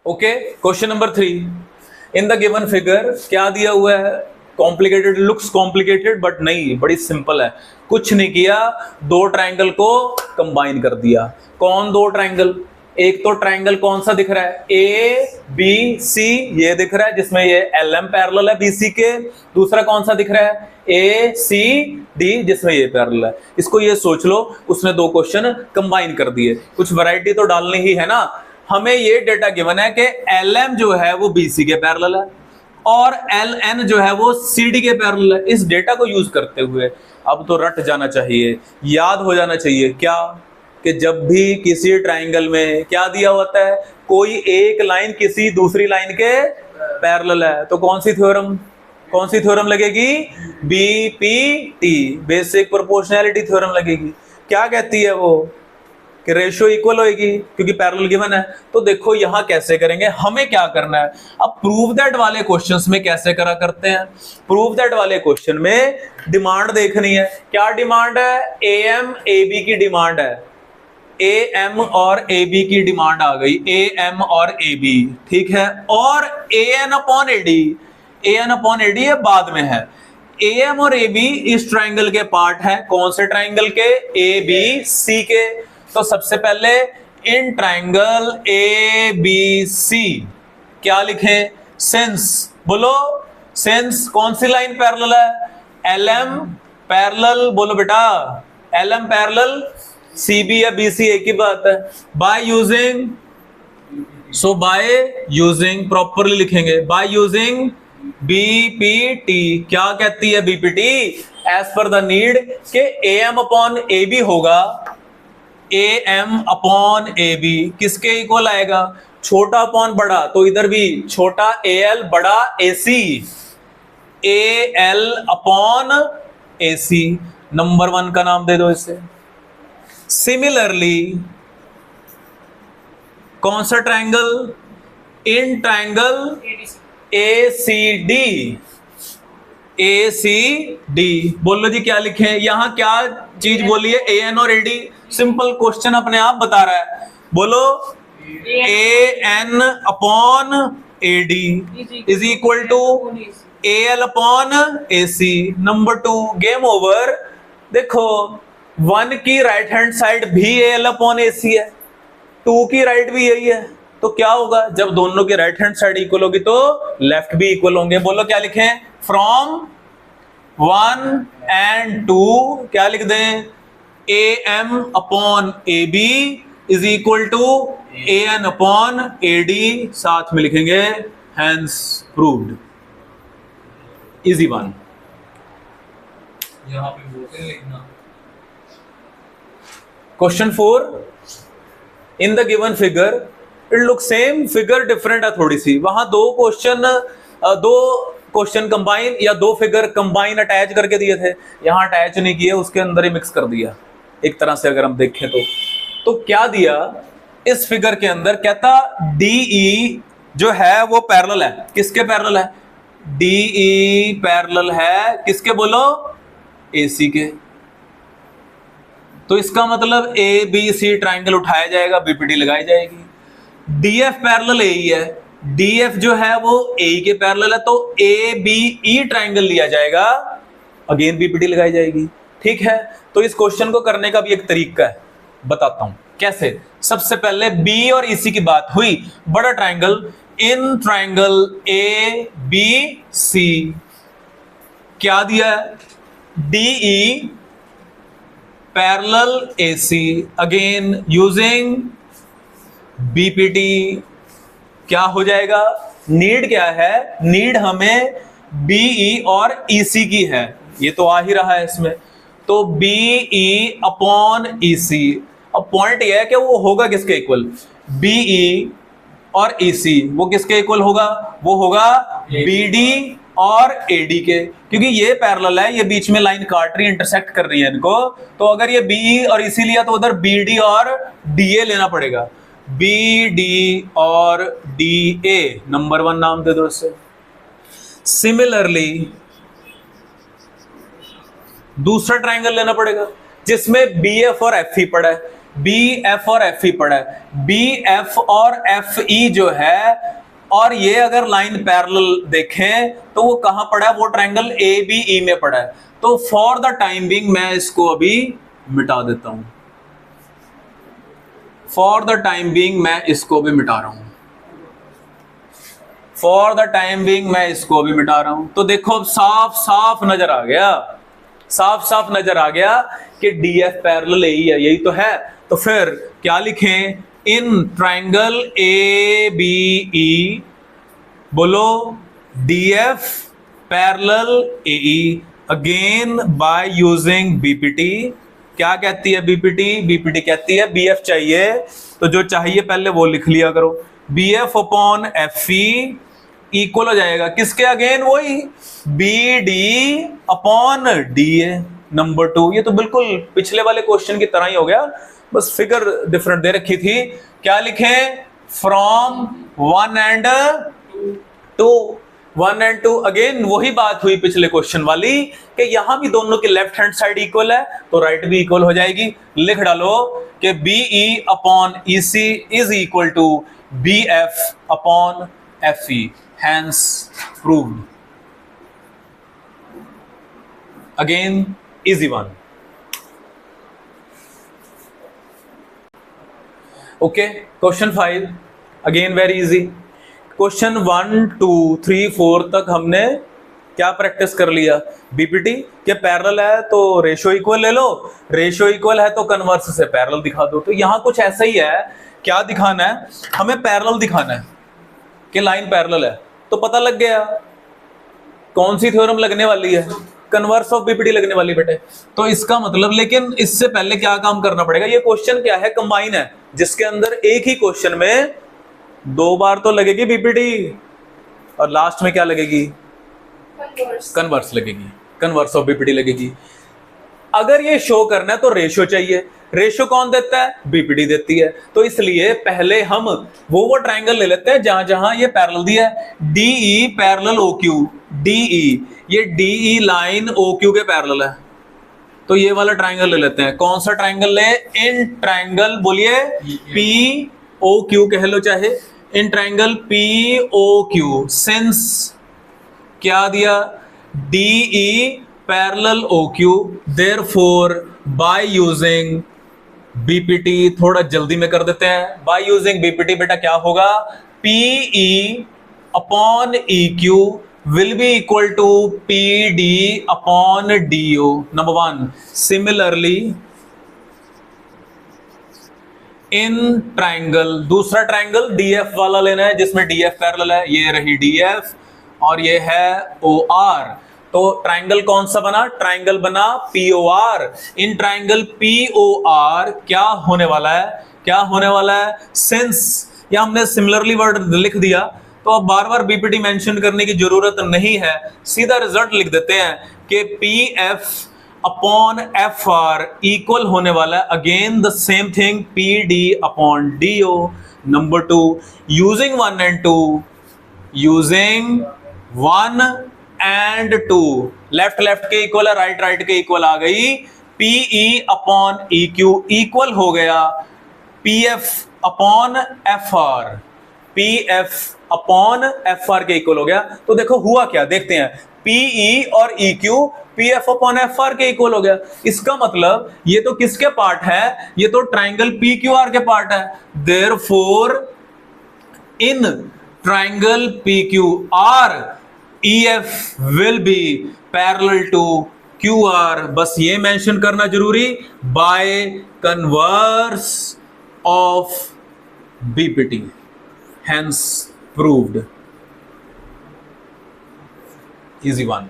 Okay, question number 3। In the given figure क्या दिया हुआ है? कॉम्प्लिकेटेड, लुक्स कॉम्प्लिकेटेड बट नहीं, बड़ी सिंपल है। कुछ नहीं किया, दो ट्राइंगल को कंबाइन कर दिया। कौन दो ट्राइंगल? एक तो ट्राइंगल कौन सा दिख रहा है? ए बी सी, ये दिख रहा है जिसमें ये एल एम पैरेलल है बीसी के। दूसरा कौन सा दिख रहा है? ए सी डी, जिसमें ये पैरेलल है। इसको ये सोच लो, उसने दो क्वेश्चन कंबाइन कर दिए। कुछ वैरायटी तो डालनी ही है ना। हमें ये डेटा गिवन है कि एल एम जो है वो बीसी के पैरेलल है और एल एन जो है वो सीडी के पैरेलल है। इस डेटा को यूज करते हुए अब तो रट जाना चाहिए, याद हो जाना चाहिए क्या, कि जब भी किसी ट्राइंगल में क्या दिया होता है, कोई एक लाइन किसी दूसरी लाइन के पैरेलल है, तो कौन सी थ्योरम लगेगी? बीपीटी, बेसिक प्रोपोर्शनैलिटी थ्योरम लगेगी। क्या कहती है वो? कि रेशियो इक्वल होएगी क्योंकि पैरेलल गिवन है। तो देखो यहां कैसे करेंगे, हमें क्या करना है अब। प्रूव दैट वाले क्वेश्चंस में कैसे करा करते हैं? प्रूव दैट वाले क्वेश्चन में डिमांड देखनी है। क्या डिमांड है? ए एम ए बी की डिमांड है। ए एम और ए बी की डिमांड आ गई, ए एम और ए बी, ठीक है। और A N upon A D, A N upon A D ये बाद में है। ए एम और ए बी इस ट्राइंगल के पार्ट है। कौन से ट्राइंगल के? ए बी सी के। तो सबसे पहले इन ट्राइंगल ए बी सी क्या लिखें? सिंस, बोलो सिंस कौन सी लाइन पैरेलल है? एल एम पैरेलल, बोलो बेटा L M parallel C B या बी सी, एक ही बात है। By using, so by using properly लिखेंगे, बाय यूजिंग बीपीटी। क्या कहती है BPT? As per the need के A M upon A B होगा, A M upon A B किसके इक्वल आएगा? छोटा अपॉन बड़ा, तो इधर भी छोटा ए एल, बड़ा A C, A L upon A C. Number 1 का नाम दे दो इसे। सिमिलरली कौन सा triangle? In triangle A C D, A C D, बोलो जी क्या लिखें? यहां क्या चीज बोली है? ए एन और ए डी। सिंपल क्वेश्चन अपने आप बता रहा है, बोलो A N upon A D is equal to A L upon A C. Number 2, game over. देखो 1 की राइट हैंड साइड भी ए एल अपॉन ए सी है, 2 की राइट भी यही है, तो क्या होगा? जब दोनों की राइट हैंड साइड इक्वल होगी तो लेफ्ट भी इक्वल होंगे। बोलो क्या लिखें? फ्रॉम 1 and 2 क्या लिख दें? A M upon A B is equal to A N upon A D, साथ में लिखेंगे हैंस प्रूव्ड। Easy one. यहां पे बोलते लिखना। Question 4, in the given figure it look same, figure different है थोड़ी सी। वहां दो क्वेश्चन कंबाइन या दो फिगर कंबाइन अटैच करके दिए थे, यहां अटैच नहीं किए, उसके अंदर ही मिक्स कर दिया एक तरह से। अगर हम देखें तो क्या दिया इस फिगर के अंदर? कहता डीई जो है वो पैरेलल है, किसके पैरेलल है? डीई पैरेलल है किसके? बोलो एसी के। तो इसका मतलब ए बी सी ट्राइंगल उठाया जाएगा, बीपीटी लगाई जाएगी। डीएफ पैरेलल ए ही है, डीएफ जो है वो ए के पैरेलल है, तो ए बी ई ट्राइंगल लिया जाएगा, अगेन बीपीटी लगाई जाएगी। ठीक है, तो इस क्वेश्चन को करने का भी एक तरीका है, बताता हूं कैसे। सबसे पहले बी और इसी की बात हुई, बड़ा triangle, in triangle A B C क्या दिया है? DE parallel AC, again using BPT. क्या हो जाएगा? नीड क्या है? नीड हमें बीई और ईसी की है, ये तो आ ही रहा है इसमें, तो बीई अपॉन ईसी। अब पॉइंट ये है कि वो होगा किसके इक्वल? बीई और ईसी वो किसके इक्वल होगा? वो होगा बीडी और एडी के, क्योंकि ये पैरेलल है, ये बीच में लाइन काट रही है, इंटरसेक्ट कर रही है इनको। तो अगर ये बीई और ईसी लिया तो उधर बीडी और डीए लेना पड़ेगा, बी डी और डी ए। नंबर 1 नाम दे दो इससे। सिमिलरली दूसरा ट्राइंगल लेना पड़ेगा जिसमें बी एफ और एफ ई पड़ा है। बी एफ और एफ ई पड़ा है, बी एफ और एफ ई जो है, और ये अगर लाइन पैरेलल देखें तो वो कहां पड़ा है, वो ट्रायंगल ए बी ई में पड़ा है। तो फॉर द टाइम बीइंग मैं इसको अभी मिटा देता हूं, फॉर द टाइम बीइंग मैं इसको भी मिटा रहा हूं, फॉर द टाइम बीइंग मैं इसको भी मिटा रहा हूं। तो देखो अब साफ साफ नजर आ गया, साफ साफ नजर आ गया कि डी एफ पैरेलल ए है, यही तो है। तो फिर क्या लिखें, in triangle A B E, बोलो डी एफ पैरेलल ए ई, अगेन बाय यूजिंग बीपीटी। क्या कहती है बीपीटी, बीपीटी कहती है बी एफ चाहिए तो जो चाहिए पहले वो लिख लिया करो, B F upon F E equal हो जाएगा किसके, अगेन वही B D upon D A number 2। ये तो बिल्कुल पिछले वाले क्वेश्चन की तरह ही हो गया, बस फिगर डिफरेंट दे रखी थी। क्या लिखें, फ्रॉम 1 एंड 2, 1 एंड 2, अगेन वही बात हुई पिछले क्वेश्चन वाली कि यहां भी दोनों की लेफ्ट हैंड साइड इक्वल है तो राइट भी इक्वल हो जाएगी। लिख डालो कि B E upon E C is equal to B F upon F E, hence proved, again easy one। okay, question 5 again very easy। Question 1 2 3 4 तक हमने क्या प्रैक्टिस कर लिया, बीपीटी के पैरेलल है तो रेशो इक्वल ले लो, रेशो इक्वल है तो कन्वर्स से पैरेलल दिखा दो। तो यहां कुछ ऐसा ही है, क्या दिखाना है हमें, पैरेलल दिखाना है कि लाइन पैरेलल है। तो पता लग गया कौन सी थ्योरम लगने वाली है, कन्वर्स ऑफ बीपीटी लगने वाली बेटे। तो इसका मतलब, लेकिन इससे पहले क्या काम करना पड़ेगा, ये क्वेश्चन क्या है, कंबाइन है, जिसके अंदर एक ही क्वेश्चन में 2 बार तो लगेगी बीपीटी और लास्ट में क्या लगेगी, कन्वर्स लगेगी, कन्वर्स ऑफ बीपीटी लगेगी। अगर ये शो करना है तो रेशो चाहिए, रेशो कौन देता है, बीपीटी देती है। तो इसलिए पहले हम वो ट्रायंगल ले लेते हैं जहां जहां ये पैरेलल दिया है, DE parallel O Q, DE, ये डीई लाइन ओ क्यू के पैरेलल है। तो ये वाला ट्रायंगल ले लेते हैं, कौन सा ट्रायंगल ले, इन ट्रायंगल बोलिए पी ओ क्यू कह लो चाहे, in triangle P O Q, since क्या दिया, DE parallel O Q, therefore by using BPT, थोड़ा जल्दी में कर देते हैं, बाय यूजिंग बीपीटी बेटा क्या होगा, PE upon E Q will be equal to P D upon D O, number 1। Similarly in triangle, दूसरा ट्रायंगल डीएफ वाला लेना है जिसमें डीएफ पैरेलल है, ये रही डीएफ और ये है ओ आर। तो ट्रायंगल कौन सा बना, ट्रायंगल बना पीओआर। इन ट्रायंगल पीओआर क्या होने वाला है, क्या होने वाला है, सिंस, या हमने सिमिलरली वर्ड लिख दिया तो अब बार बार बीपीटी मेंशन करने की जरूरत नहीं है, सीधा रिजल्ट लिख देते हैं कि P F upon F R equal होने वाला है, again the same thing, P D upon D O. Number 2, using 1 and 2, using 1 and 2, left left के इक्वल है, राइट राइट के इक्वल आ गई, PE upon E Q equal हो गया P F upon F R, P F upon F R के equal हो गया। तो देखो हुआ क्या, देखते हैं, पीई और E Q P F upon F R के इक्वल हो गया। इसका मतलब ये तो किसके पार्ट है, ये तो ट्राइंगल पी क्यू आर के पार्ट है, therefore in triangle P Q R EF will be parallel to QR, बस ये मेंशन करना जरूरी, by converse of BPT, hence proved, easy one।